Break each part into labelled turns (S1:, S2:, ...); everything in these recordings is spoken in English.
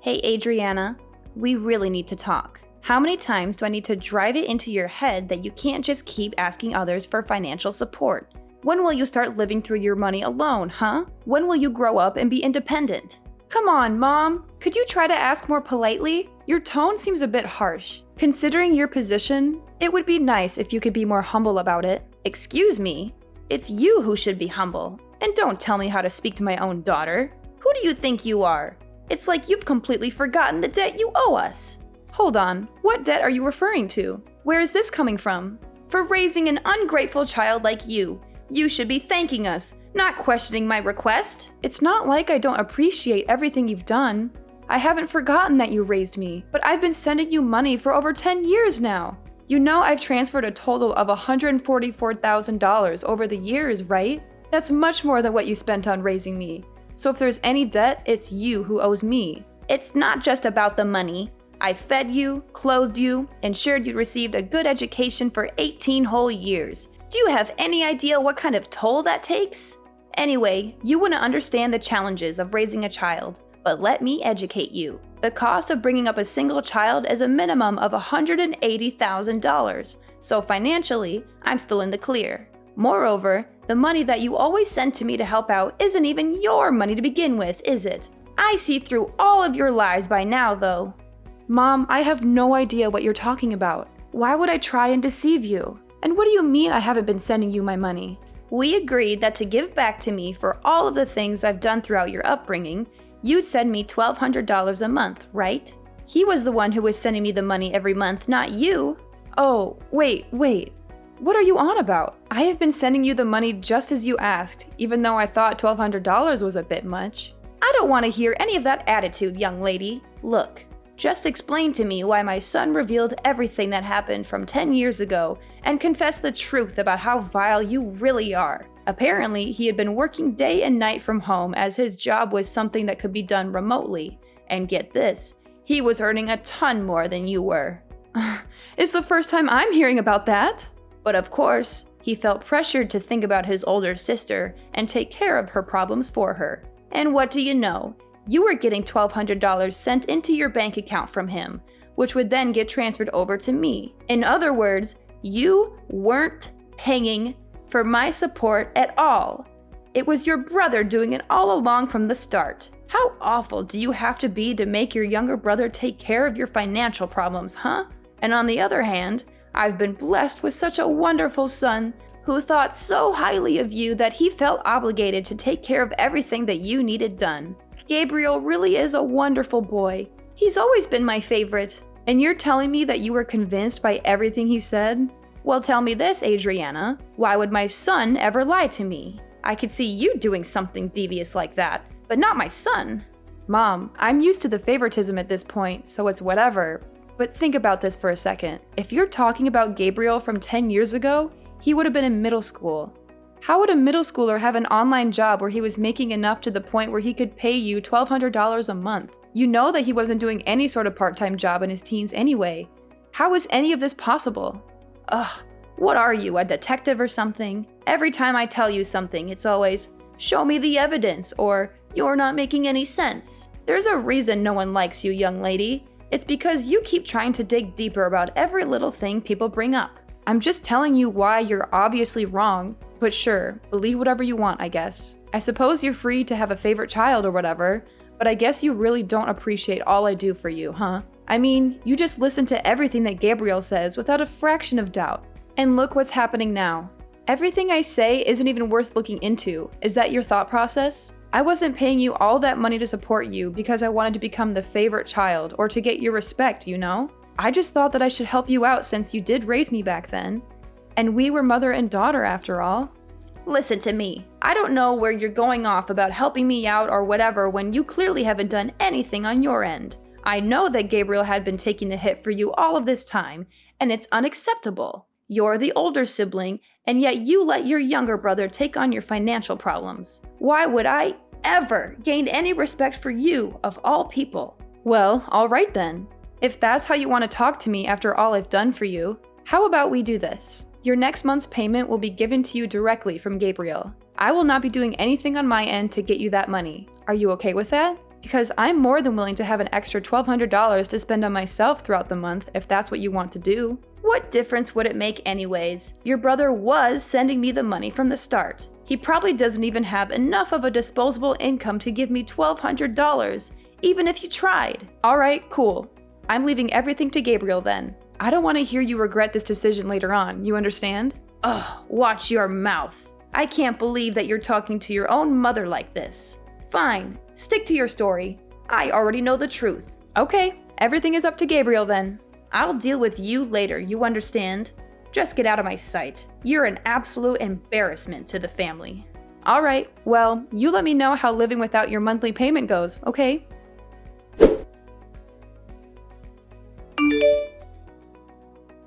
S1: Hey Adriana, we really need to talk. How many times do I need to drive it into your head that you can't just keep asking others for financial support? When will you start living through your money alone, huh? When will you grow up and be independent? Come on, Mom. Could you try to ask more politely? Your tone seems a bit harsh. Considering your position, it would be nice if you could be more humble about it. Excuse me? It's you who should be humble. And don't tell me how to speak to my own daughter. Who do you think you are? It's like you've completely forgotten the debt you owe us. Hold on, what debt are you referring to? Where is this coming from? For raising an ungrateful child like you. You should be thanking us, not questioning my request. It's not like I don't appreciate everything you've done. I haven't forgotten that you raised me, but I've been sending you money for over 10 years now. You know I've transferred a total of $144,000 over the years, right? That's much more than what you spent on raising me. So if there's any debt, it's you who owes me. It's not just about the money. I fed you, clothed you, ensured you received a good education for 18 whole years. Do you have any idea what kind of toll that takes? Anyway, you wouldn't understand the challenges of raising a child, but let me educate you. The cost of bringing up a single child is a minimum of $180,000, so financially, I'm still in the clear. Moreover, the money that you always send to me to help out isn't even your money to begin with, is it? I see through all of your lies by now, though. Mom, I have no idea what you're talking about. Why would I try and deceive you? And what do you mean I haven't been sending you my money? We agreed that to give back to me for all of the things I've done throughout your upbringing, you'd send me $1,200 a month, right? He was the one who was sending me the money every month, not you. Oh, wait. What are you on about? I have been sending you the money just as you asked, even though I thought $1,200 was a bit much. I don't want to hear any of that attitude, young lady. Look, just explain to me why my son revealed everything that happened from 10 years ago and confess the truth about how vile you really are. Apparently, he had been working day and night from home as his job was something that could be done remotely. And get this, he was earning a ton more than you were. It's the first time I'm hearing about that. But of course, he felt pressured to think about his older sister and take care of her problems for her. And what do you know? You were getting $1,200 sent into your bank account from him, which would then get transferred over to me. In other words, you weren't paying for my support at all. It was your brother doing it all along from the start. How awful do you have to be to make your younger brother take care of your financial problems, huh? And on the other hand, I've been blessed with such a wonderful son who thought so highly of you that he felt obligated to take care of everything that you needed done. Gabriel really is a wonderful boy. He's always been my favorite. And you're telling me that you were convinced by everything he said? Well, tell me this, Adriana. Why would my son ever lie to me? I could see you doing something devious like that, but not my son. Mom, I'm used to the favoritism at this point, so it's whatever. But think about this for a second. If you're talking about Gabriel from 10 years ago, he would have been in middle school. How would a middle schooler have an online job where he was making enough to the point where he could pay you $1,200 a month? You know that he wasn't doing any sort of part-time job in his teens anyway. How is any of this possible? Ugh, what are you, a detective or something? Every time I tell you something, it's always, show me the evidence, or you're not making any sense. There's a reason no one likes you, young lady. It's because you keep trying to dig deeper about every little thing people bring up. I'm just telling you why you're obviously wrong, but sure, believe whatever you want, I guess. I suppose you're free to have a favorite child or whatever, but I guess you really don't appreciate all I do for you, huh? I mean, you just listen to everything that Gabriel says without a fraction of doubt. And look what's happening now. Everything I say isn't even worth looking into. Is that your thought process? I wasn't paying you all that money to support you because I wanted to become the favorite child or to get your respect, you know? I just thought that I should help you out since you did raise me back then. And we were mother and daughter after all. Listen to me. I don't know where you're going off about helping me out or whatever when you clearly haven't done anything on your end. I know that Gabriel had been taking the hit for you all of this time, and it's unacceptable. You're the older sibling, and yet you let your younger brother take on your financial problems. Why would I ever gain any respect for you, of all people? Well, all right then. If that's how you want to talk to me after all I've done for you, how about we do this? Your next month's payment will be given to you directly from Gabriel. I will not be doing anything on my end to get you that money. Are you okay with that? Because I'm more than willing to have an extra $1,200 to spend on myself throughout the month if that's what you want to do. What difference would it make anyways? Your brother was sending me the money from the start. He probably doesn't even have enough of a disposable income to give me $1,200, even if you tried. Alright, cool. I'm leaving everything to Gabriel then. I don't want to hear you regret this decision later on, you understand? Ugh, watch your mouth. I can't believe that you're talking to your own mother like this. Fine, stick to your story. I already know the truth. Okay, everything is up to Gabriel then. I'll deal with you later, you understand? Just get out of my sight. You're an absolute embarrassment to the family. Alright, well, you let me know how living without your monthly payment goes, okay?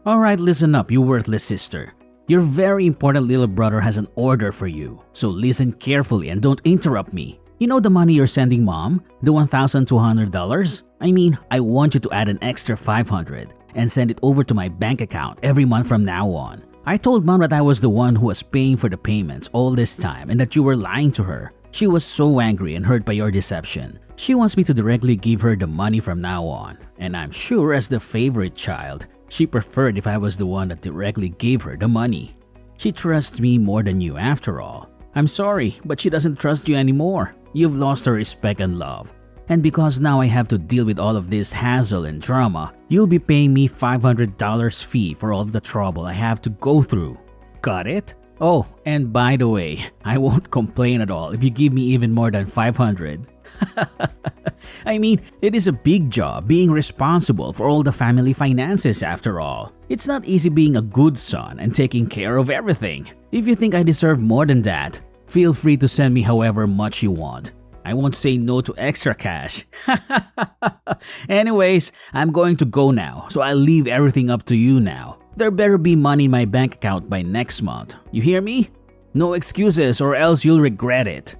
S2: Alright, listen up, you worthless sister. Your very important little brother has an order for you, so listen carefully and don't interrupt me. You know the money you're sending mom? The $1,200? I mean, I want you to add an extra $500 and send it over to my bank account every month from now on. I told mom that I was the one who was paying for the payments all this time and that you were lying to her. She was so angry and hurt by your deception. She wants me to directly give her the money from now on. And I'm sure as the favorite child, she preferred if I was the one that directly gave her the money. She trusts me more than you after all. I'm sorry, but she doesn't trust you anymore. You've lost her respect and love. And because now I have to deal with all of this hassle and drama, you'll be paying me $500 fee for all of the trouble I have to go through. Got it? Oh, and by the way, I won't complain at all if you give me even more than $500. I mean, it is a big job being responsible for all the family finances after all. It's not easy being a good son and taking care of everything. If you think I deserve more than that, feel free to send me however much you want. I won't say no to extra cash. Anyways, I'm going to go now, so I'll leave everything up to you now. There better be money in my bank account by next month. You hear me? No excuses or else you'll regret it.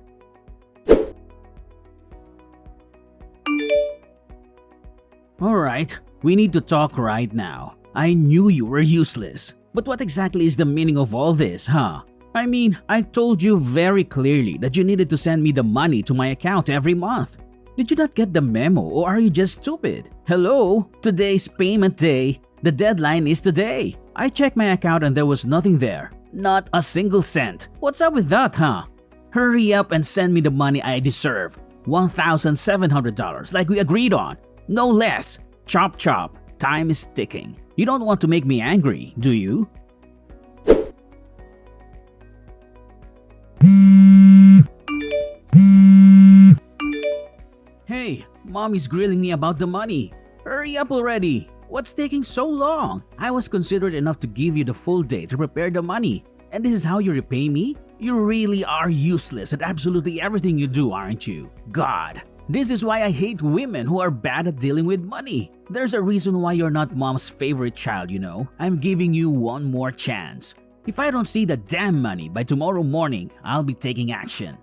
S2: Alright, we need to talk right now. I knew you were useless. But what exactly is the meaning of all this, huh? I mean, I told you very clearly that you needed to send me the money to my account every month. Did you not get the memo or are you just stupid? Hello? Today's payment day. The deadline is today. I checked my account and there was nothing there. Not a single cent. What's up with that, huh? Hurry up and send me the money I deserve. $1,700 like we agreed on. No less. Chop chop. Time is ticking. You don't want to make me angry, do you? Hey, mommy's grilling me about the money. Hurry up already. What's taking so long? I was considerate enough to give you the full day to prepare the money. And this is how you repay me? You really are useless at absolutely everything you do, aren't you? God. This is why I hate women who are bad at dealing with money. There's a reason why you're not mom's favorite child, you know. I'm giving you one more chance. If I don't see the damn money by tomorrow morning, I'll be taking action.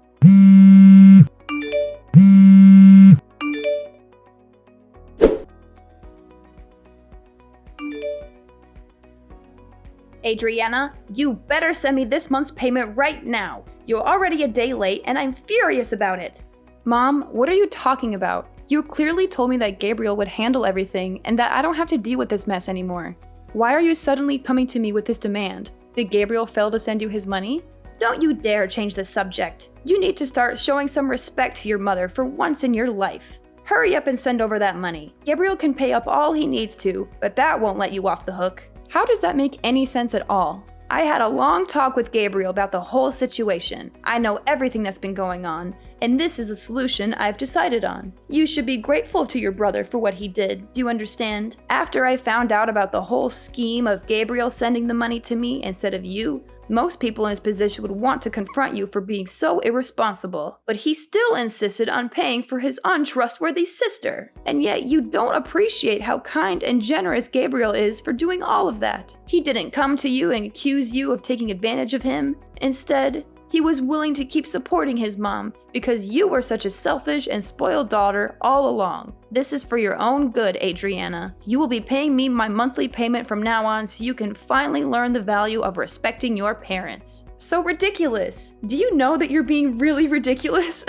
S1: Adriana, you better send me this month's payment right now. You're already a day late and I'm furious about it. Mom, what are you talking about? You clearly told me that Gabriel would handle everything and that I don't have to deal with this mess anymore. Why are you suddenly coming to me with this demand? Did Gabriel fail to send you his money? Don't you dare change the subject. You need to start showing some respect to your mother for once in your life. Hurry up and send over that money. Gabriel can pay up all he needs to, but that won't let you off the hook. How does that make any sense at all? I had a long talk with Gabriel about the whole situation. I know everything that's been going on, and this is the solution I've decided on. You should be grateful to your brother for what he did, do you understand? After I found out about the whole scheme of Gabriel sending the money to me instead of you, most people in his position would want to confront you for being so irresponsible, but he still insisted on paying for his untrustworthy sister. And yet you don't appreciate how kind and generous Gabriel is for doing all of that. He didn't come to you and accuse you of taking advantage of him. Instead, he was willing to keep supporting his mom because you were such a selfish and spoiled daughter all along. This is for your own good, Adriana. You will be paying me my monthly payment from now on so you can finally learn the value of respecting your parents. So ridiculous. Do you know that you're being really ridiculous?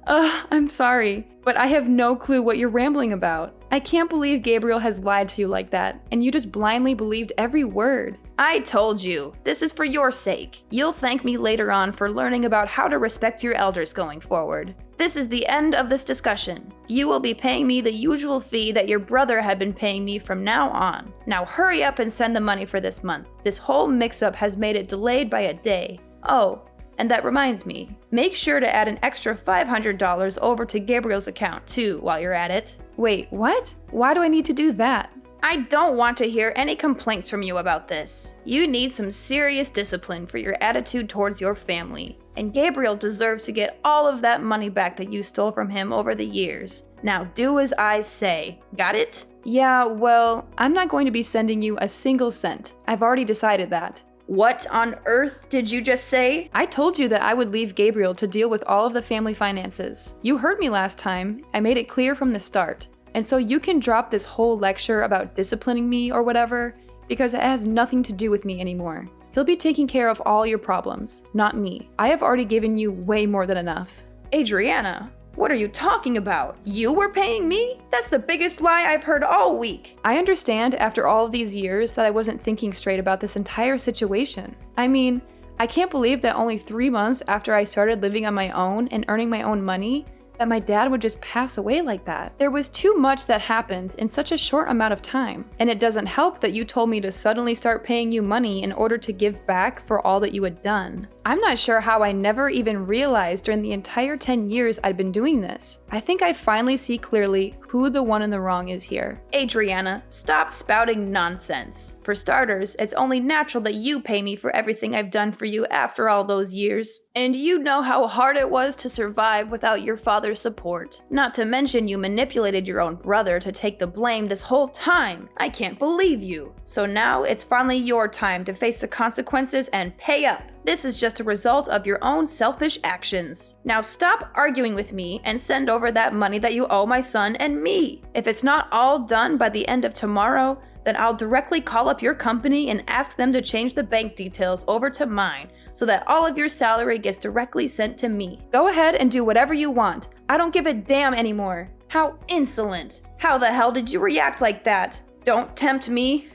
S1: I'm sorry, but I have no clue what you're rambling about. I can't believe Gabriel has lied to you like that, and you just blindly believed every word. I told you, this is for your sake. You'll thank me later on for learning about how to respect your elders going forward. This is the end of this discussion. You will be paying me the usual fee that your brother had been paying me from now on. Now hurry up and send the money for this month. This whole mix-up has made it delayed by a day. Oh, and that reminds me, make sure to add an extra $500 over to Gabriel's account too while you're at it. Wait, what? Why do I need to do that? I don't want to hear any complaints from you about this. You need some serious discipline for your attitude towards your family. And Gabriel deserves to get all of that money back that you stole from him over the years. Now do as I say. Got it? Yeah, well, I'm not going to be sending you a single cent. I've already decided that. What on earth did you just say? I told you that I would leave Gabriel to deal with all of the family finances. You heard me last time. I made it clear from the start. And so you can drop this whole lecture about disciplining me or whatever, because it has nothing to do with me anymore. He'll be taking care of all your problems, not me. I have already given you way more than enough. Adriana, what are you talking about? You were paying me? That's the biggest lie I've heard all week. I understand after all of these years that I wasn't thinking straight about this entire situation. I mean, I can't believe that only 3 months after I started living on my own and earning my own money, that my dad would just pass away like that. There was too much that happened in such a short amount of time. And it doesn't help that you told me to suddenly start paying you money in order to give back for all that you had done. I'm not sure how I never even realized during the entire 10 years I'd been doing this. I think I finally see clearly who the one in the wrong is here. Adriana, stop spouting nonsense. For starters, it's only natural that you pay me for everything I've done for you after all those years. And you know how hard it was to survive without your father's support. Not to mention you manipulated your own brother to take the blame this whole time. I can't believe you. So now it's finally your time to face the consequences and pay up. This is just a result of your own selfish actions. Now stop arguing with me and send over that money that you owe my son and me. If it's not all done by the end of tomorrow, then I'll directly call up your company and ask them to change the bank details over to mine so that all of your salary gets directly sent to me. Go ahead and do whatever you want. I don't give a damn anymore. How insolent. How the hell did you react like that? Don't tempt me.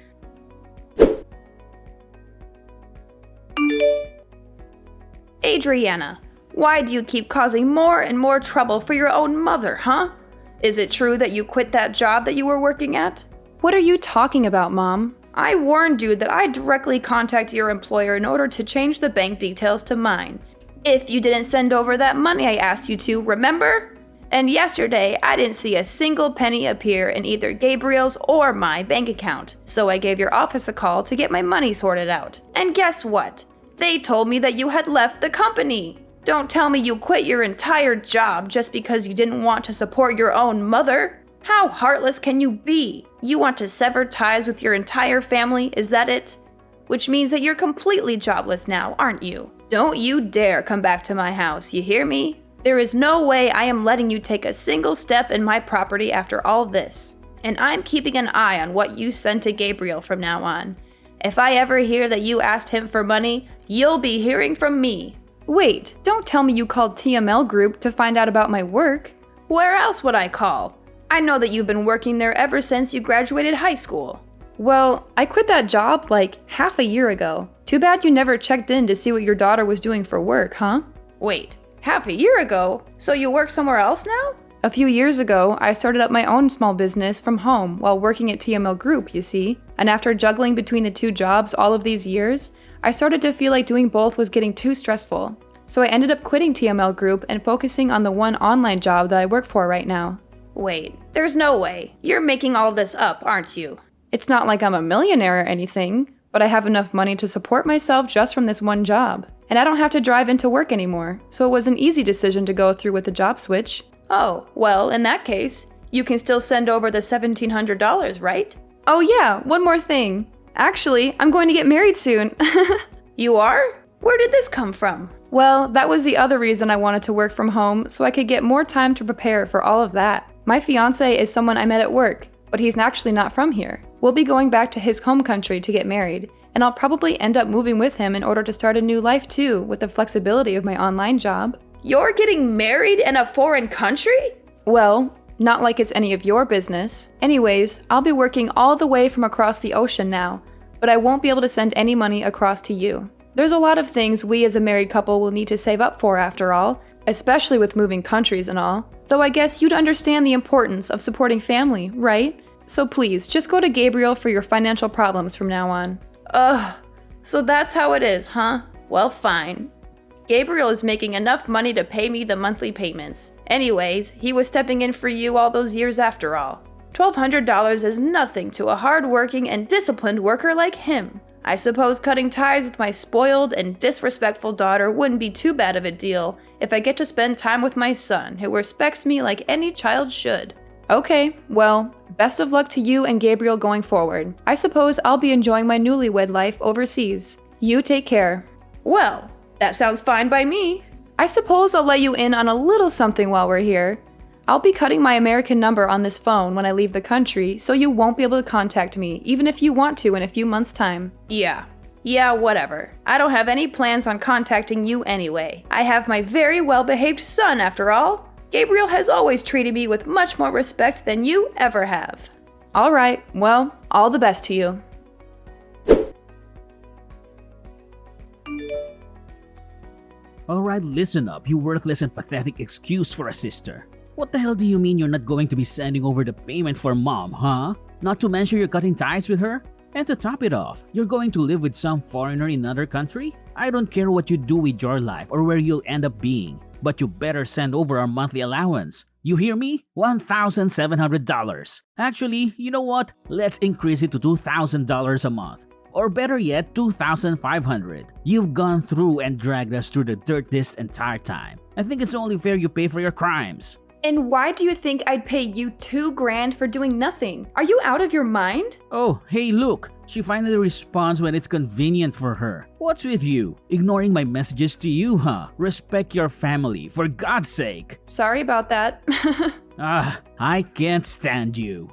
S1: Adriana, why do you keep causing more and more trouble for your own mother, huh? Is it true that you quit that job that you were working at? What are you talking about, Mom? I warned you that I'd directly contact your employer in order to change the bank details to mine. If you didn't send over that money I asked you to, remember? And yesterday, I didn't see a single penny appear in either Gabriel's or my bank account, so I gave your office a call to get my money sorted out. And guess what? They told me that you had left the company. Don't tell me you quit your entire job just because you didn't want to support your own mother. How heartless can you be? You want to sever ties with your entire family, is that it? Which means that you're completely jobless now, aren't you? Don't you dare come back to my house, you hear me? There is no way I am letting you take a single step in my property after all this. And I'm keeping an eye on what you send to Gabriel from now on. If I ever hear that you asked him for money, you'll be hearing from me. Wait, don't tell me you called TML Group to find out about my work. Where else would I call? I know that you've been working there ever since you graduated high school. Well, I quit that job like half a year ago. Too bad you never checked in to see what your daughter was doing for work, huh? Wait, half a year ago? So you work somewhere else now? A few years ago, I started up my own small business from home while working at TML Group, you see. And after juggling between the two jobs all of these years, I started to feel like doing both was getting too stressful. So I ended up quitting TML Group and focusing on the one online job that I work for right now. Wait, there's no way. You're making all this up, aren't you? It's not like I'm a millionaire or anything, but I have enough money to support myself just from this one job. And I don't have to drive into work anymore, so it was an easy decision to go through with the job switch. Oh, well, in that case, you can still send over the $1,700, right? Oh yeah, one more thing. Actually, I'm going to get married soon. You are? Where did this come from? Well, that was the other reason I wanted to work from home, so I could get more time to prepare for all of that. My fiancé is someone I met at work, but he's actually not from here. We'll be going back to his home country to get married, and I'll probably end up moving with him in order to start a new life too, with the flexibility of my online job. You're getting married in a foreign country? Well, not like it's any of your business. Anyways, I'll be working all the way from across the ocean now, but I won't be able to send any money across to you. There's a lot of things we as a married couple will need to save up for after all, especially with moving countries and all. Though I guess you'd understand the importance of supporting family, right? So please, just go to Gabriel for your financial problems from now on. Ugh, so that's how it is, huh? Well, fine. Gabriel is making enough money to pay me the monthly payments. Anyways, he was stepping in for you all those years after all. $1,200 is nothing to a hard-working and disciplined worker like him. I suppose cutting ties with my spoiled and disrespectful daughter wouldn't be too bad of a deal if I get to spend time with my son, who respects me like any child should. Okay, well, best of luck to you and Gabriel going forward. I suppose I'll be enjoying my newlywed life overseas. You take care. Well, that sounds fine by me. I suppose I'll let you in on a little something while we're here. I'll be cutting my American number on this phone when I leave the country, so you won't be able to contact me, even if you want to in a few months' time. Yeah, whatever. I don't have any plans on contacting you anyway. I have my very well-behaved son, after all. Gabriel has always treated me with much more respect than you ever have. All right, well, all the best to you.
S2: Alright, listen up, you worthless and pathetic excuse for a sister. What the hell do you mean you're not going to be sending over the payment for mom, huh? Not to mention you're cutting ties with her? And to top it off, you're going to live with some foreigner in another country? I don't care what you do with your life or where you'll end up being, but you better send over our monthly allowance. You hear me? $1,700. Actually, you know what? Let's increase it to $2,000 a month. Or better yet, $2,500. You've gone through and dragged us through the dirt this entire time. I think it's only fair you pay for your crimes.
S1: And why do you think I'd pay you $2,000 for doing nothing? Are you out of your mind?
S2: Oh, hey look, she finally responds when it's convenient for her. What's with you? Ignoring my messages to you, huh? Respect your family, for God's sake.
S1: Sorry about that.
S2: I can't stand you.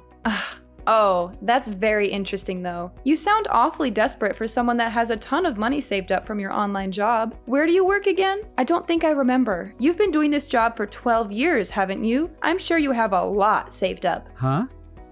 S1: Oh, that's very interesting though. You sound awfully desperate for someone that has a ton of money saved up from your online job. Where do you work again? I don't think I remember. You've been doing this job for 12 years, haven't you? I'm sure you have a lot saved up.
S2: Huh?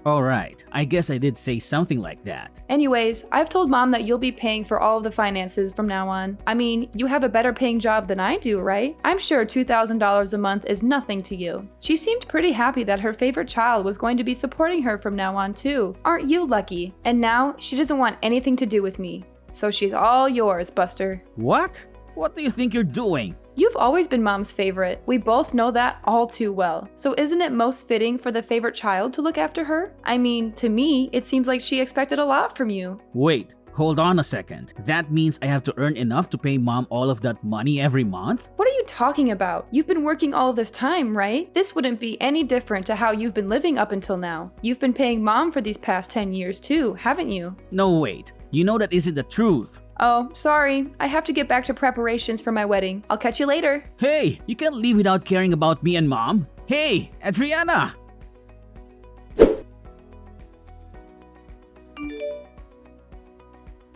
S2: Alright, I guess I did say something like that.
S1: Anyways, I've told mom that you'll be paying for all of the finances from now on. I mean, you have a better paying job than I do, right? I'm sure $2,000 a month is nothing to you. She seemed pretty happy that her favorite child was going to be supporting her from now on too. Aren't you lucky? And now, she doesn't want anything to do with me. So she's all yours, Buster.
S2: What? What do you think you're doing?
S1: You've always been mom's favorite. We both know that all too well. So isn't it most fitting for the favorite child to look after her? I mean, to me, it seems like she expected a lot from you.
S2: Wait, hold on a second. That means I have to earn enough to pay mom all of that money every month?
S1: What are you talking about? You've been working all of this time, right? This wouldn't be any different to how you've been living up until now. You've been paying mom for these past 10 years too, haven't you?
S2: No, wait. You know that isn't the truth.
S1: Oh, sorry. I have to get back to preparations for my wedding. I'll catch you later.
S2: Hey, you can't leave without caring about me and mom. Hey, Adriana!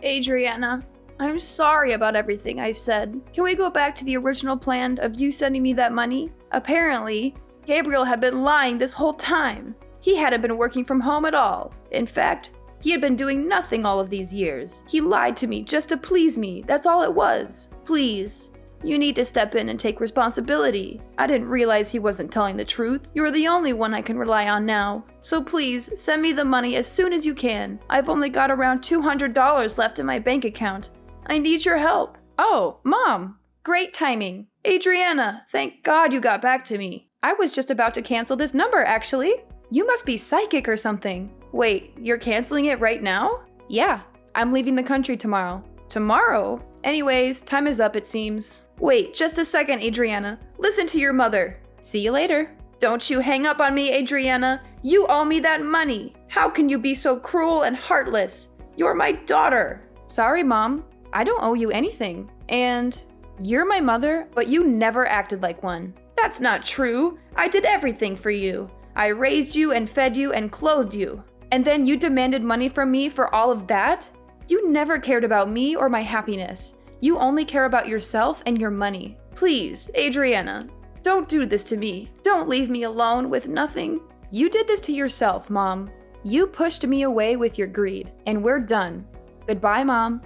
S1: Adriana, I'm sorry about everything I said. Can we go back to the original plan of you sending me that money? Apparently, Gabriel had been lying this whole time. He hadn't been working from home at all. In fact, he had been doing nothing all of these years. He lied to me just to please me, that's all it was. Please, you need to step in and take responsibility. I didn't realize he wasn't telling the truth. You're the only one I can rely on now. So please, send me the money as soon as you can. I've only got around $200 left in my bank account. I need your help. Oh, Mom, great timing. Adriana, thank God you got back to me. I was just about to cancel this number, actually. You must be psychic or something. Wait, you're canceling it right now? Yeah, I'm leaving the country tomorrow. Tomorrow? Anyways, time is up, it seems. Wait, just a second, Adriana. Listen to your mother. See you later. Don't you hang up on me, Adriana. You owe me that money. How can you be so cruel and heartless? You're my daughter. Sorry, Mom. I don't owe you anything. And you're my mother, but you never acted like one. That's not true. I did everything for you. I raised you and fed you and clothed you. And then you demanded money from me for all of that? You never cared about me or my happiness. You only care about yourself and your money. Please, Adriana, don't do this to me. Don't leave me alone with nothing. You did this to yourself, Mom. You pushed me away with your greed, and we're done. Goodbye, Mom.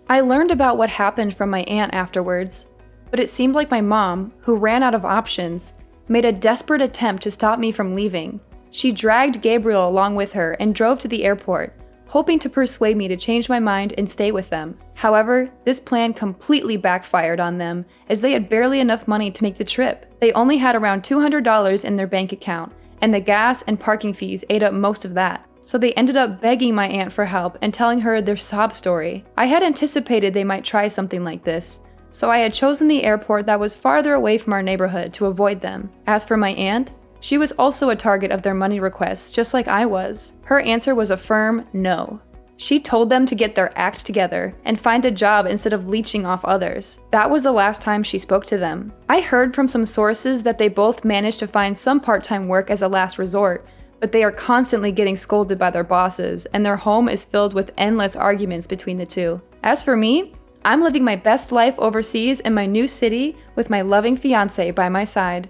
S1: I learned about what happened from my aunt afterwards, but it seemed like my mom, who ran out of options, made a desperate attempt to stop me from leaving. She dragged Gabriel along with her and drove to the airport, hoping to persuade me to change my mind and stay with them. However, this plan completely backfired on them, as they had barely enough money to make the trip. They only had around $200 in their bank account, and the gas and parking fees ate up most of that. So they ended up begging my aunt for help and telling her their sob story. I had anticipated they might try something like this, so I had chosen the airport that was farther away from our neighborhood to avoid them. As for my aunt, she was also a target of their money requests, just like I was. Her answer was a firm no. She told them to get their act together and find a job instead of leeching off others. That was the last time she spoke to them. I heard from some sources that they both managed to find some part-time work as a last resort, but they are constantly getting scolded by their bosses, and their home is filled with endless arguments between the two. As for me, I'm living my best life overseas in my new city with my loving fiancé by my side.